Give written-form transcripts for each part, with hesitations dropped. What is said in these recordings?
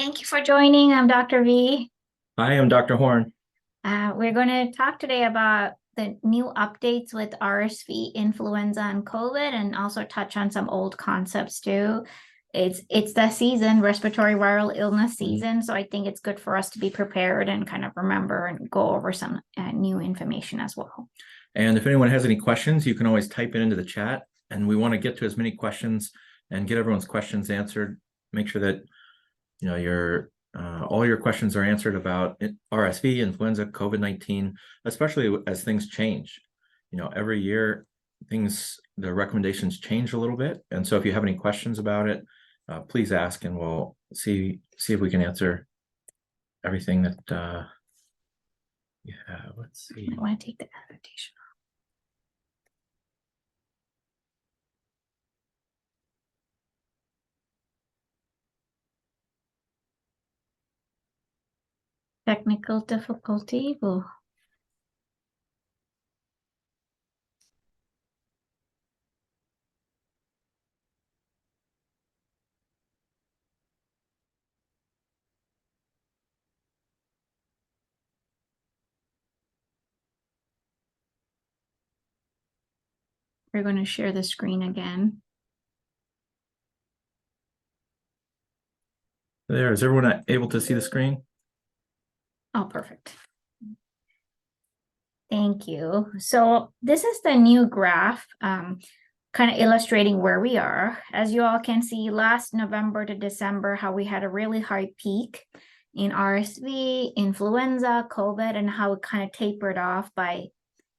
Thank you for joining. I'm Dr. V. I am Dr. Horn. We're going to talk today about the new updates with RSV influenza and COVID, and also touch on some old concepts too. It's the season, respiratory viral illness season, so I think it's good for us to be prepared and kind of remember and go over some new information as well. And if anyone has any questions, you can always type it into the chat, and we want to get to as many questions and get everyone's questions answered. Make sure that all your questions are answered about RSV, influenza, COVID-19, especially as things change. Every year the recommendations change a little bit, and so if you have any questions about it, please ask, and we'll see if we can answer everything that you have. Let's see. I want to take the adaptation. Technical difficulty. We're going to share the screen again. There, is everyone able to see the screen? Oh, perfect. Thank you. So this is the new graph, kind of illustrating where we are. As you all can see, last November to December, how we had a really high peak in RSV, influenza, COVID, and how it kind of tapered off by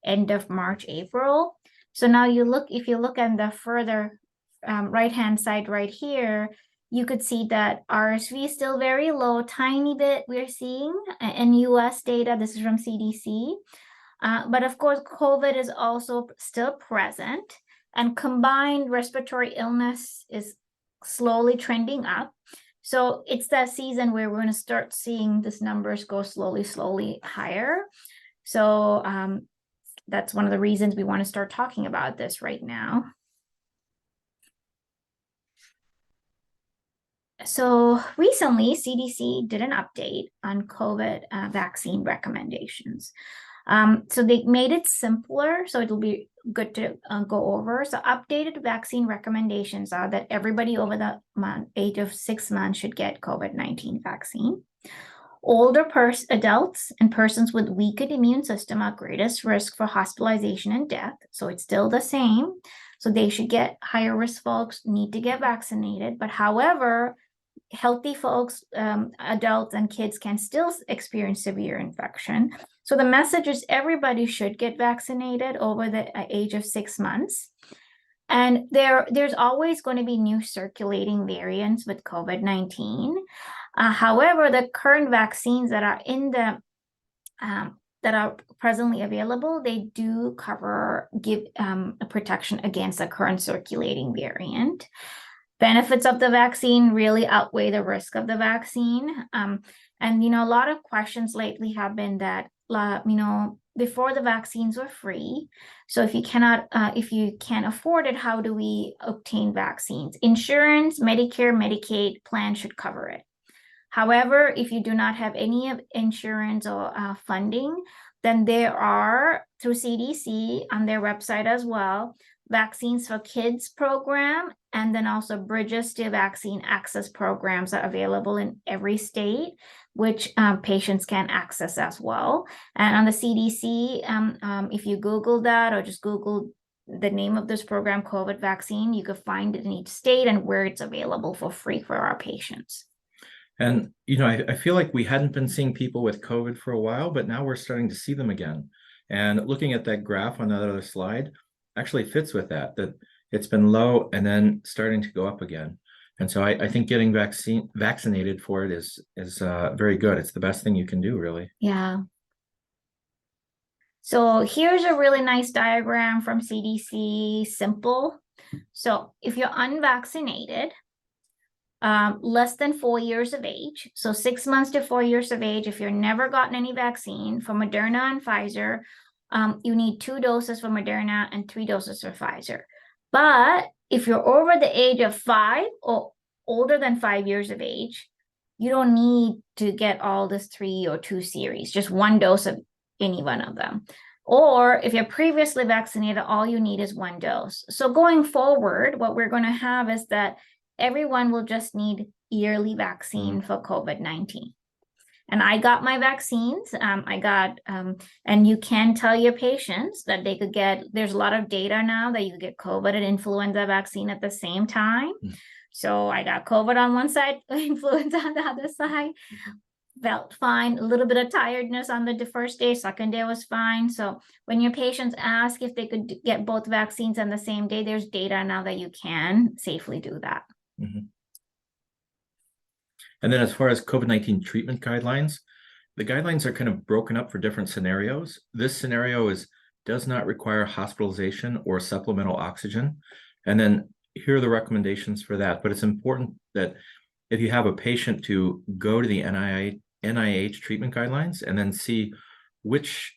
end of March, April. So now if you look at the further right-hand side right here, you could see that RSV is still very low, tiny bit we're seeing in US data. This is from CDC. But of course, COVID is also still present, and combined respiratory illness is slowly trending up. So it's that season where we're going to start seeing these numbers go slowly higher. So that's one of the reasons we want to start talking about this right now. So recently, CDC did an update on COVID vaccine recommendations. So they made it simpler, so it'll be good to go over. So updated vaccine recommendations are that everybody over the age of 6 months should get COVID-19 vaccine. Older adults and persons with weakened immune system are greatest risk for hospitalization and death. So it's still the same. So they should get, higher risk folks need to get vaccinated. But however, healthy folks, adults and kids can still experience severe infection. So the message is everybody should get vaccinated over the age of 6 months. And there's always going to be new circulating variants with COVID-19. However, the current vaccines that are that are presently available, they do give a protection against the current circulating variant. Benefits of the vaccine really outweigh the risk of the vaccine. And, a lot of questions lately have been that, before the vaccines were free. So if you can't afford it, how do we obtain vaccines? Insurance, Medicare, Medicaid plan should cover it. However, if you do not have any insurance or funding, then there are, through CDC on their website as well, Vaccines for Kids program, and then also Bridges to Vaccine Access programs are available in every state, which patients can access as well. And on the CDC, if you Google that or just Google the name of this program, COVID vaccine, you could find it in each state and where it's available for free for our patients. And, I feel like we hadn't been seeing people with COVID for a while, but now we're starting to see them again. And looking at that graph on that other slide actually fits with that it's been low and then starting to go up again. And so I think getting vaccinated for it is very good. It's the best thing you can do, really. Yeah. So here's a really nice diagram from CDC, simple. So if you're unvaccinated, less than 4 years of age, so 6 months to 4 years of age, if you've never gotten any vaccine for Moderna and Pfizer, you need 2 doses for Moderna and 3 doses for Pfizer. But if you're over the age of 5 or older than 5 years of age, you don't need to get all this 3 or 2 series, just 1 dose of any one of them. Or if you're previously vaccinated, all you need is 1 dose. So going forward, what we're going to have is that everyone will just need yearly vaccine for COVID-19. And I got my vaccines. And you can tell your patients that they could get, there's a lot of data now that you could get COVID and influenza vaccine at the same time. So I got COVID on one side, influenza on the other side. Felt fine, a little bit of tiredness on the first day, second day was fine. So when your patients ask if they could get both vaccines on the same day, there's data now that you can safely do that. And then as far as COVID-19 treatment guidelines, the guidelines are kind of broken up for different scenarios. This scenario does not require hospitalization or supplemental oxygen. And then here are the recommendations for that. But it's important that if you have a patient to go to the NIH treatment guidelines and then see which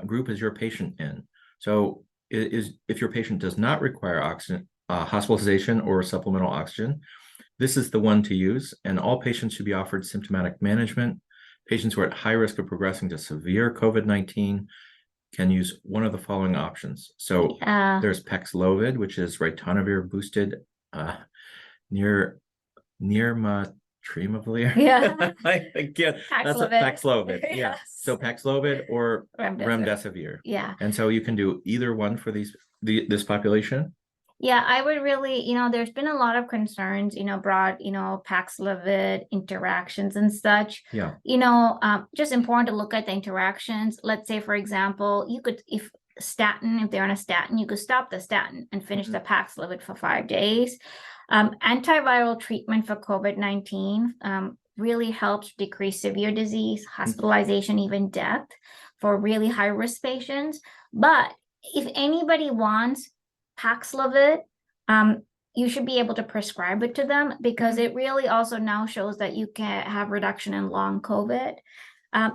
group is your patient in. So if your patient does not require oxygen, hospitalization or supplemental oxygen, this is the one to use, and all patients should be offered symptomatic management. Patients who are at high risk of progressing to severe COVID-19 can use one of the following options. So there's Paxlovid, which is ritonavir boosted nirmatrelvir. Yeah. That's a Paxlovid. Yeah. Yes. So Paxlovid or remdesivir. Yeah. And so you can do either one for this population. Yeah, I would really, there's been a lot of concerns, broad, Paxlovid interactions and such. Yeah. Just important to look at the interactions. Let's say, for example, if they're on a statin, you could stop the statin and finish the Paxlovid for 5 days. Antiviral treatment for COVID-19 really helps decrease severe disease, hospitalization, even death for really high risk patients. But if anybody wants Paxlovid, you should be able to prescribe it to them, because it really also now shows that you can have reduction in long COVID.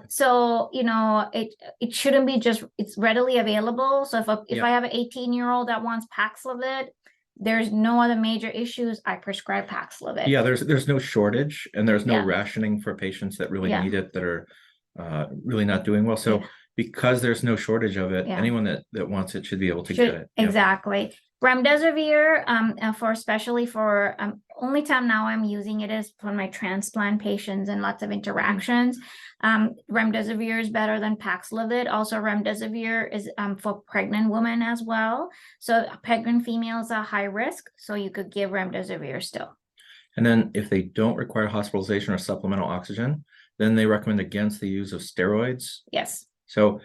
So it shouldn't be it's readily available. So if I have an 18-year-old that wants Paxlovid, there's no other major issues, I prescribe Paxlovid. Yeah, there's no shortage, and there's no rationing for patients that really need it, that are really not doing well. So because there's no shortage of it, anyone that wants it should be able to get it. Exactly. Remdesivir, especially for only time now I'm using it is for my transplant patients and lots of interactions. Remdesivir is better than Paxlovid. Also, remdesivir is for pregnant women as well. So pregnant females are high risk, so you could give remdesivir still. And then if they don't require hospitalization or supplemental oxygen, then they recommend against the use of steroids. Yes. So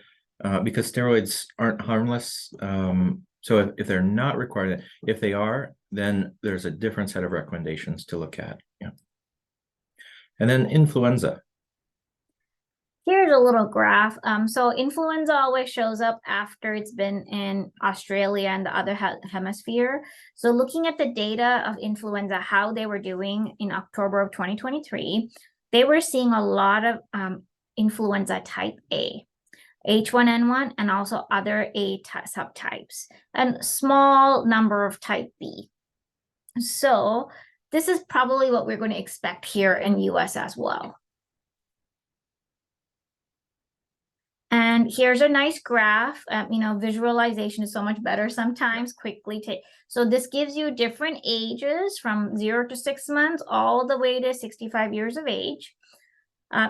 because steroids aren't harmless, so if they're not required, if they are, then there's a different set of recommendations to look at. Yeah. And then influenza. Here's a little graph. So influenza always shows up after it's been in Australia and the other hemisphere. So looking at the data of influenza, how they were doing in October of 2023, they were seeing a lot of influenza type A, H1N1, and also other A subtypes, and small number of type B. So this is probably what we're going to expect here in US as well. And here's a nice graph. Visualization is so much better sometimes. So this gives you different ages from 0 to 6 months all the way to 65 years of age.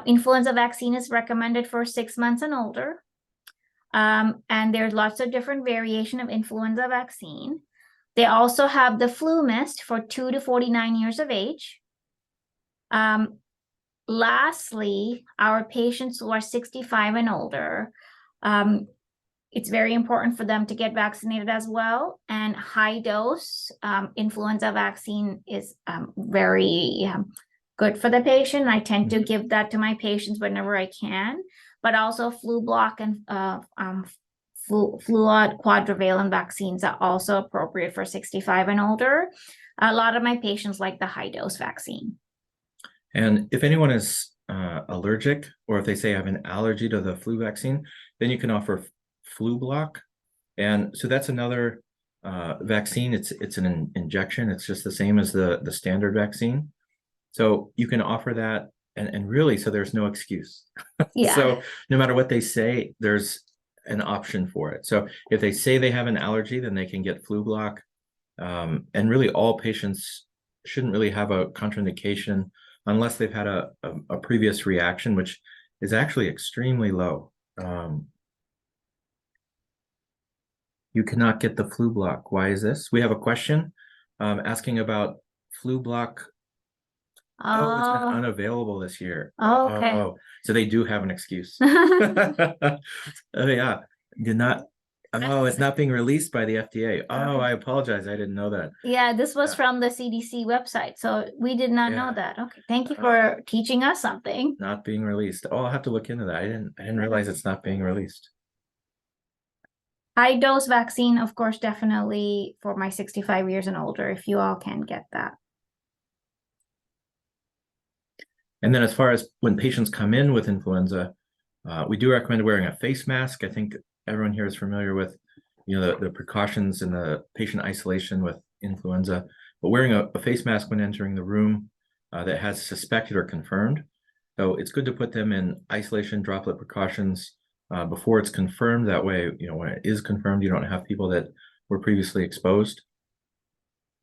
Influenza vaccine is recommended for 6 months and older. And there's lots of different variation of influenza vaccine. They also have the flu mist for 2 to 49 years of age. Lastly, our patients who are 65 and older, it's very important for them to get vaccinated as well. And high dose influenza vaccine is very good for the patient. I tend to give that to my patients whenever I can, but also flu block and fluad quadrivalent vaccines are also appropriate for 65 and older. A lot of my patients like the high dose vaccine. And if anyone is allergic, or if they say I have an allergy to the flu vaccine, then you can offer flu block. And so that's another vaccine. It's an injection. It's just the same as the standard vaccine. So you can offer that, and really, so there's no excuse. Yeah. So no matter what they say, there's an option for it. So if they say they have an allergy, then they can get flu block. And really, all patients shouldn't really have a contraindication unless they've had a previous reaction, which is actually extremely low. You cannot get the flu block. Why is this? We have a question asking about flu block. Oh, it's been Oh, unavailable this year. okay. Oh, so they do have an excuse. Oh, yeah, did not. Oh, it's not being released by the FDA. Oh, Okay. I apologize. I didn't know that. Yeah, this was Yeah. from the CDC website, so we did not know Yeah. that. Okay, thank you for teaching us something. Not being released. Oh, I'll have to look into that. I didn't realize it's not being released. High dose vaccine, of course, definitely for my 65 years and older, if you all can get that. And then as far as when patients come in with influenza, we do recommend wearing a face mask. I think everyone here is familiar with, the precautions and the patient isolation with influenza, but wearing a face mask when entering the room that has suspected or confirmed. So it's good to put them in isolation droplet precautions before it's confirmed. That way, when it is confirmed, you don't have people that were previously exposed.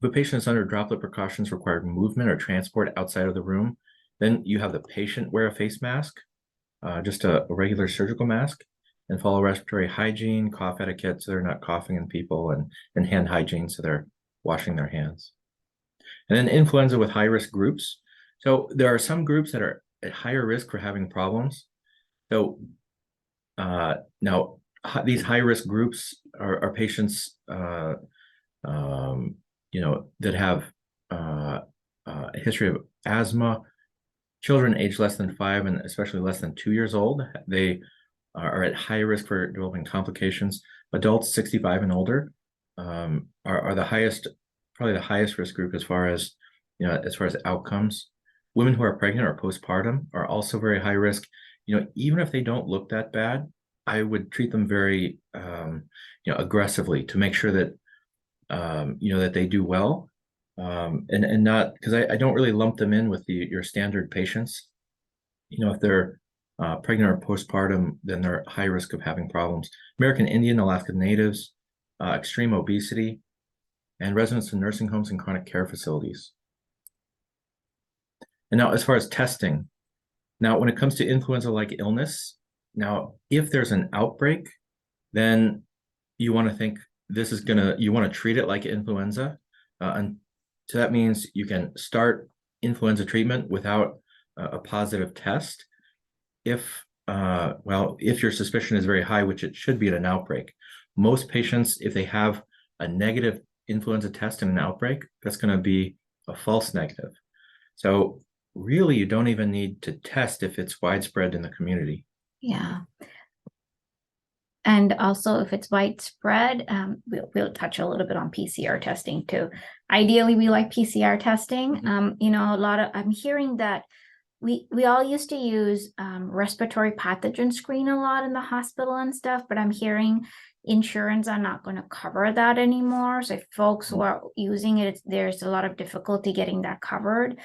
If a patient is under droplet precautions required movement or transport outside of the room, then you have the patient wear a face mask, just a regular surgical mask, and follow respiratory hygiene, cough etiquette, so they're not coughing in people, and hand hygiene, so they're washing their hands. And then influenza with high-risk groups. So there are some groups that are at higher risk for having problems. So now these high-risk groups are patients, that have a history of asthma, children aged less than 5 and especially less than 2 years old. They are at high risk for developing complications. Adults 65 and older are the highest, probably the highest risk group as far as outcomes. Women who are pregnant or postpartum are also very high risk. Even if they don't look that bad, I would treat them very aggressively to make sure that that they do well. And not because I don't really lump them in with your standard patients. If they're pregnant or postpartum, then they're high risk of having problems. American Indian, Alaska Natives, extreme obesity, and residents in nursing homes and chronic care facilities. And now, as far as testing, now when it comes to influenza-like illness, now if there's an outbreak, then you want to think you want to treat it like influenza, and so that means you can start influenza treatment without a positive test. If your suspicion is very high, which it should be at an outbreak. Most patients, if they have a negative influenza test in an outbreak, that's going to be a false negative. So really, you don't even need to test if it's widespread in the community. Yeah. And also, if it's widespread, we'll touch a little bit on PCR testing too. Ideally, we like PCR testing. I'm hearing that we all used to use respiratory pathogen screen a lot in the hospital and stuff, but I'm hearing insurance are not going to cover that anymore. So if folks who are using it, there's a lot of difficulty getting that covered.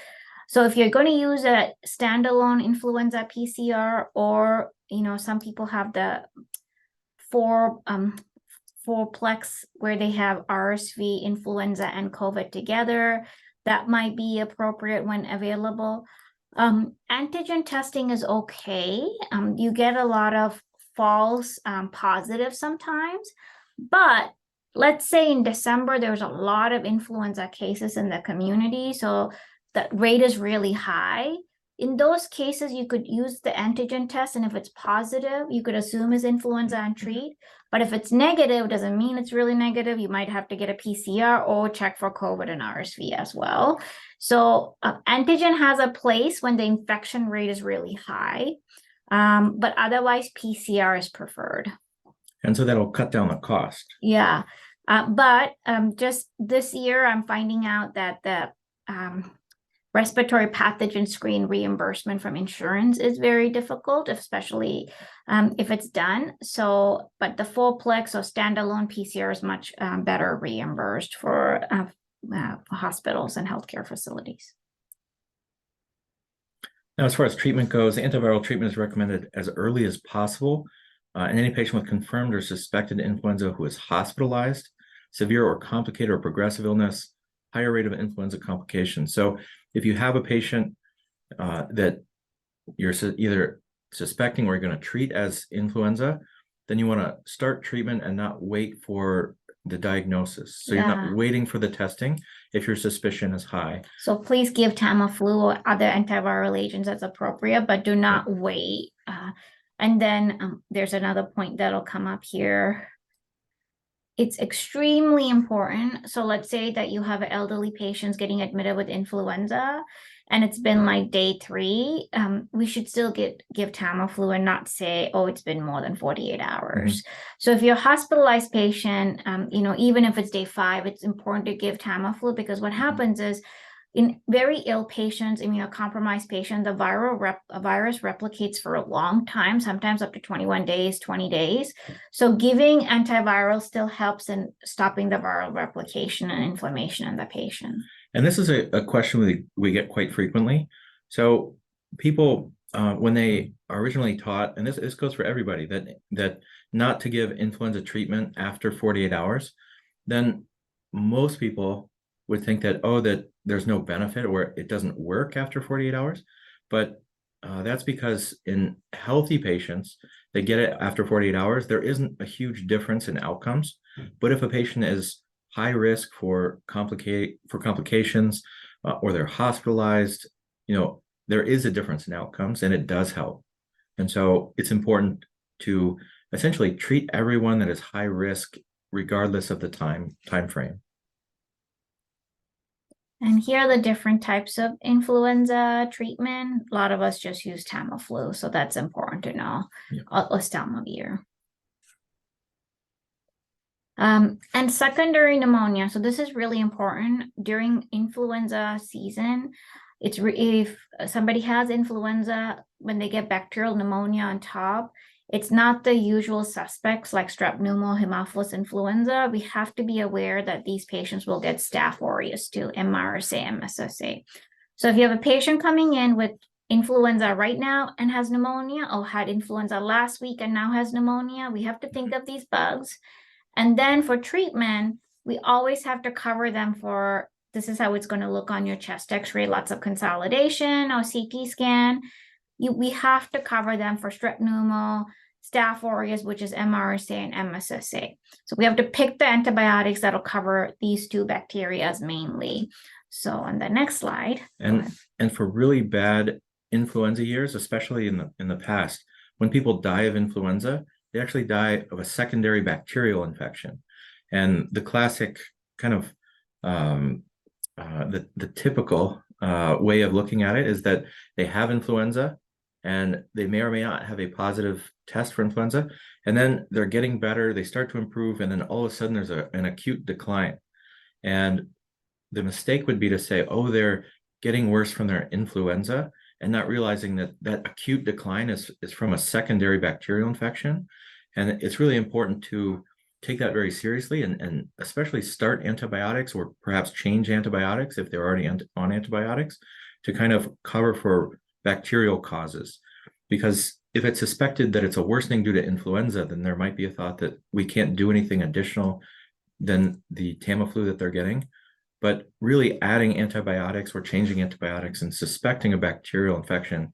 So if you're going to use a standalone influenza PCR, or some people have the fourplex where they have RSV, influenza, and COVID together, that might be appropriate when available. Antigen testing is okay. You get a lot of false positives sometimes, but let's say in December, there's a lot of influenza cases in the community, so the rate is really high. In those cases, you could use the antigen test, and if it's positive, you could assume it's influenza and treat. But if it's negative, doesn't mean it's really negative. You might have to get a PCR or check for COVID and RSV as well. So antigen has a place when the infection rate is really high, but otherwise PCR is preferred. And so that'll cut down the cost. Yeah, but just this year, I'm finding out that the respiratory pathogen screen reimbursement from insurance is very difficult, especially if it's done. So, but the fullplex or standalone PCR is much better reimbursed for hospitals and healthcare facilities. Now, as far as treatment goes, antiviral treatment is recommended as early as possible. In any patient with confirmed or suspected influenza who is hospitalized, severe or complicated or progressive illness, higher rate of influenza complications. So if you have a patient that you're either suspecting or you're going to treat as influenza, then you want to start treatment and not wait for the diagnosis. So you're not waiting for the testing if your suspicion is high. So please give Tamiflu or other antiviral agents as appropriate, but do not wait. And then there's another point that'll come up here. It's extremely important. So let's say that you have elderly patients getting admitted with influenza and it's been like day 3, we should still give Tamiflu and not say, oh, it's been more than 48 hours. So if you're a hospitalized patient, even if it's day 5, it's important to give Tamiflu, because what happens is in very ill patients, immunocompromised patients, the virus replicates for a long time, sometimes up to 21 days, 20 days. So giving antiviral still helps in stopping the viral replication and inflammation in the patient. And this is a question we get quite frequently. So people, when they are originally taught, and this goes for everybody, that not to give influenza treatment after 48 hours, then most people would think that, that there's no benefit or it doesn't work after 48 hours. But that's because in healthy patients, they get it after 48 hours. There isn't a huge difference in outcomes. But if a patient is high risk for complications or they're hospitalized, there is a difference in outcomes, and it does help. And so it's important to essentially treat everyone that is high risk regardless of the time frame. And here are the different types of influenza treatment. A lot of us just use Tamiflu, so that's important to know. Oseltamivir. And secondary pneumonia. So this is really important during influenza season. If somebody has influenza, when they get bacterial pneumonia on top, it's not the usual suspects like strep pneumo, Haemophilus influenza. We have to be aware that these patients will get Staph aureus too, MRSA, MSSA. So if you have a patient coming in with influenza right now and has pneumonia, or had influenza last week and now has pneumonia, we have to think of these bugs. And then for treatment, we always have to cover them for, this is how it's going to look on your chest x-ray, lots of consolidation or CT scan. We have to cover them for strep pneumo, Staph aureus, which is MRSA and MSSA. So we have to pick the antibiotics that'll cover these 2 bacteria mainly. So on the next slide. And for really bad influenza years, especially in the past, when people die of influenza, they actually die of a secondary bacterial infection. And the classic kind of the typical way of looking at it is that they have influenza and they may or may not have a positive test for influenza, and then they're getting better, they start to improve, and then all of a sudden there's an acute decline. And the mistake would be to say, they're getting worse from their influenza, and not realizing that acute decline is from a secondary bacterial infection. And it's really important to take that very seriously, and especially start antibiotics or perhaps change antibiotics if they're already on antibiotics to kind of cover for bacterial causes. Because if it's suspected that it's a worsening due to influenza, then there might be a thought that we can't do anything additional than the Tamiflu that they're getting. But really adding antibiotics or changing antibiotics and suspecting a bacterial infection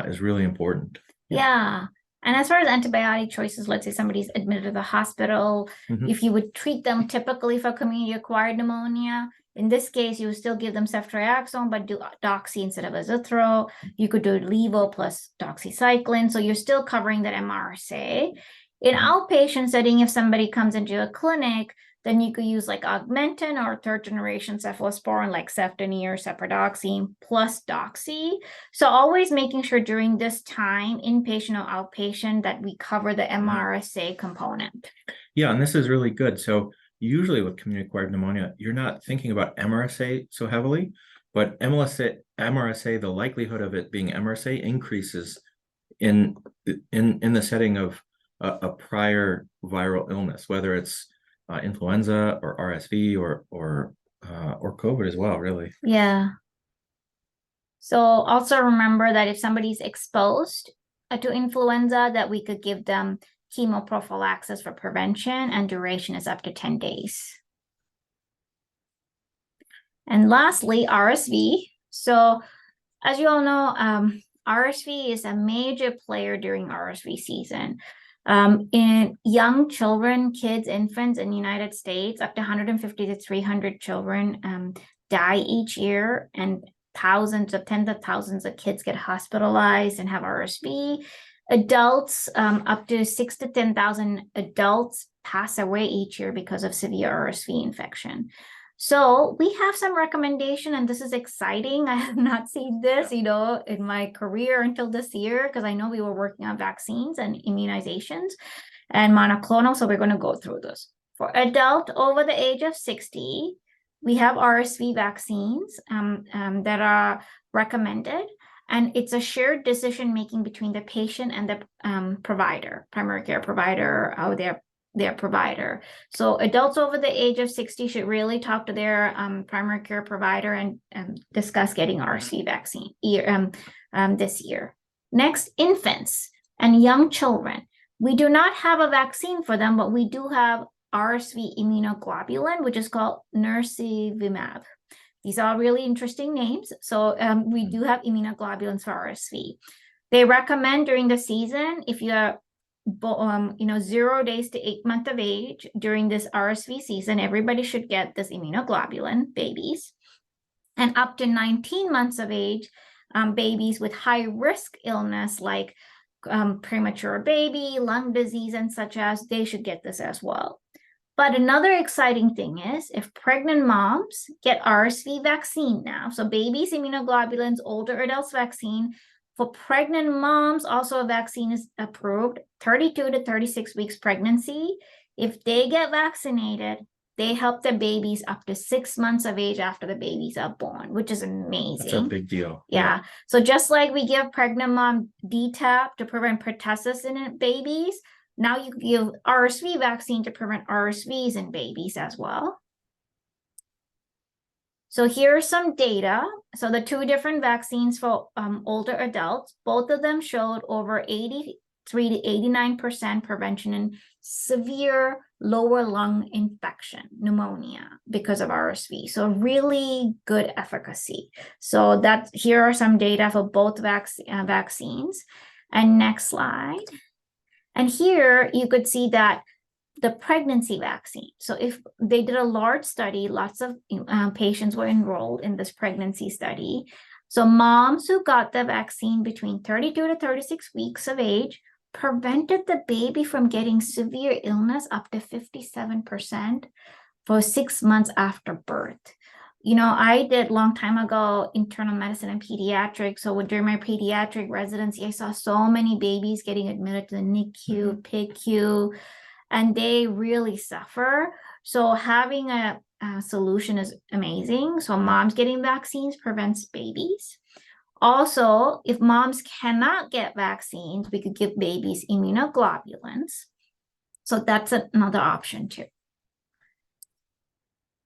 is really important. Yeah. And as far as antibiotic choices, let's say somebody's admitted to the hospital, if you would treat them typically for community-acquired pneumonia, in this case, you would still give them ceftriaxone, but do doxy instead of azithro. You could do levo plus doxycycline. So you're still covering that MRSA. In outpatient setting, if somebody comes into a clinic, then you could use like Augmentin or 3rd-generation cephalosporin like cefdinir, ceprodoxime plus doxy. So always making sure during this time, inpatient or outpatient, that we cover the MRSA component. Yeah, and this is really good. So usually with community-acquired pneumonia, you're not thinking about MRSA so heavily, but MRSA, the likelihood of it being MRSA increases in the setting of a prior viral illness, whether it's influenza or RSV or COVID as well, really. Yeah. So also remember that if somebody's exposed to influenza, that we could give them chemoprophylaxis for prevention, and duration is up to 10 days. And lastly, RSV. So as you all know, RSV is a major player during RSV season. In young children, kids, infants in the United States, up to 150 to 300 children die each year, and tens of thousands of kids get hospitalized and have RSV. Adults, up to 6 to 10,000 adults pass away each year because of severe RSV infection. So we have some recommendation, and this is exciting. I have not seen this, in my career until this year, because I know we were working on vaccines and immunizations and monoclonal. So we're going to go through this. For adult over the age of 60, we have RSV vaccines that are recommended, and it's a shared decision making between the patient and the provider, primary care provider, or their provider. So adults over the age of 60 should really talk to their primary care provider and discuss getting RSV vaccine this year. Next, infants and young children. We do not have a vaccine for them, but we do have RSV immunoglobulin, which is called nirsevimab. These are really interesting names. So we do have immunoglobulins for RSV. They recommend during the season, if you are 0 days to 8 months of age during this RSV season, everybody should get this immunoglobulin, babies. And up to 19 months of age, babies with high risk illness like premature baby, lung disease, and such as, they should get this as well. But another exciting thing is if pregnant moms get RSV vaccine now, so babies immunoglobulins, older adults vaccine. For pregnant moms, also a vaccine is approved, 32 to 36 weeks pregnancy. If they get vaccinated, they help the babies up to 6 months of age after the babies are born, which is amazing. That's a big deal. Yeah. So just like we give pregnant mom DTaP to prevent pertussis in babies, now you give RSV vaccine to prevent RSVs in babies as well. So here are some data. So the two different vaccines for older adults, both of them showed over 83 to 89% prevention in severe lower lung infection, pneumonia, because of RSV. So really good efficacy. So here are some data for both vaccines. And next slide. And here you could see that the pregnancy vaccine. So if they did a large study, lots of patients were enrolled in this pregnancy study. So moms who got the vaccine between 32 to 36 weeks of age prevented the baby from getting severe illness up to 57% for 6 months after birth. I did long time ago internal medicine and pediatrics. So during my pediatric residency, I saw so many babies getting admitted to the NICU, PICU, and they really suffer. So having a solution is amazing. So moms getting vaccines prevents babies. Also, if moms cannot get vaccines, we could give babies immunoglobulins. So that's another option too.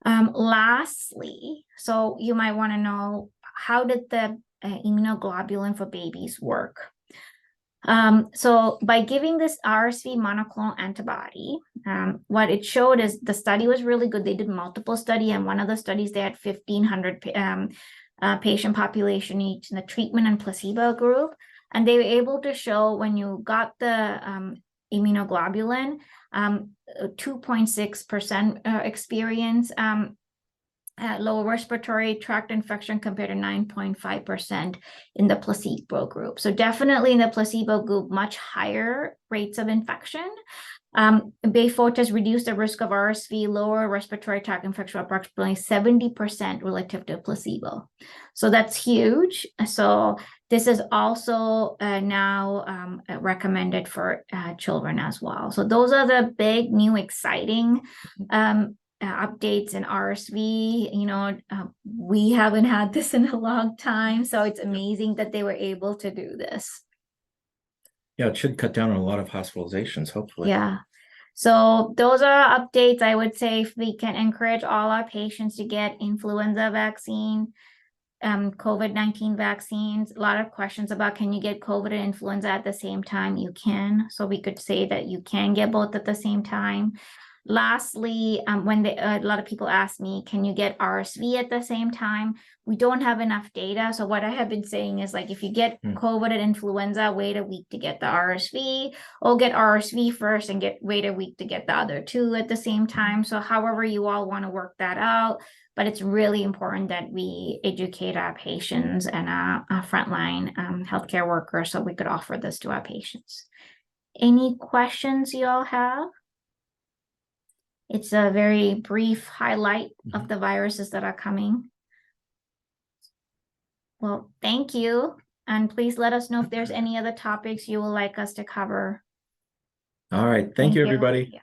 Lastly, so you might want to know, how did the immunoglobulin for babies work? So by giving this RSV monoclonal antibody, what it showed is the study was really good. They did multiple studies, and one of the studies they had 1,500 patient population each in the treatment and placebo group, and they were able to show when you got the immunoglobulin, 2.6% experience lower respiratory tract infection compared to 9.5% in the placebo group. So definitely in the placebo group, much higher rates of infection. Beyfortus reduced the risk of RSV, lower respiratory tract infection, approximately 70% relative to placebo. So that's huge. So this is also now recommended for children as well. So those are the big, new, exciting updates in RSV. We haven't had this in a long time, so it's amazing that they were able to do this. Yeah, it should cut down on a lot of hospitalizations, hopefully. Yeah. So those are updates. I would say if we can encourage all our patients to get influenza vaccine, COVID-19 vaccines. A lot of questions about, can you get COVID and influenza at the same time? You can. So we could say that you can get both at the same time. Lastly, when a lot of people ask me, can you get RSV at the same time? We don't have enough data. So what I have been saying is, like, if you get COVID and influenza, wait a week to get the RSV, or get RSV first and wait a week to get the other two at the same time. So however you all want to work that out, but it's really important that we educate our patients and our frontline healthcare workers so we could offer this to our patients. Any questions you all have? It's a very brief highlight of the viruses that are coming. Well, thank you. And please let us know if there's any other topics you would like us to cover. All right. Thank you, everybody.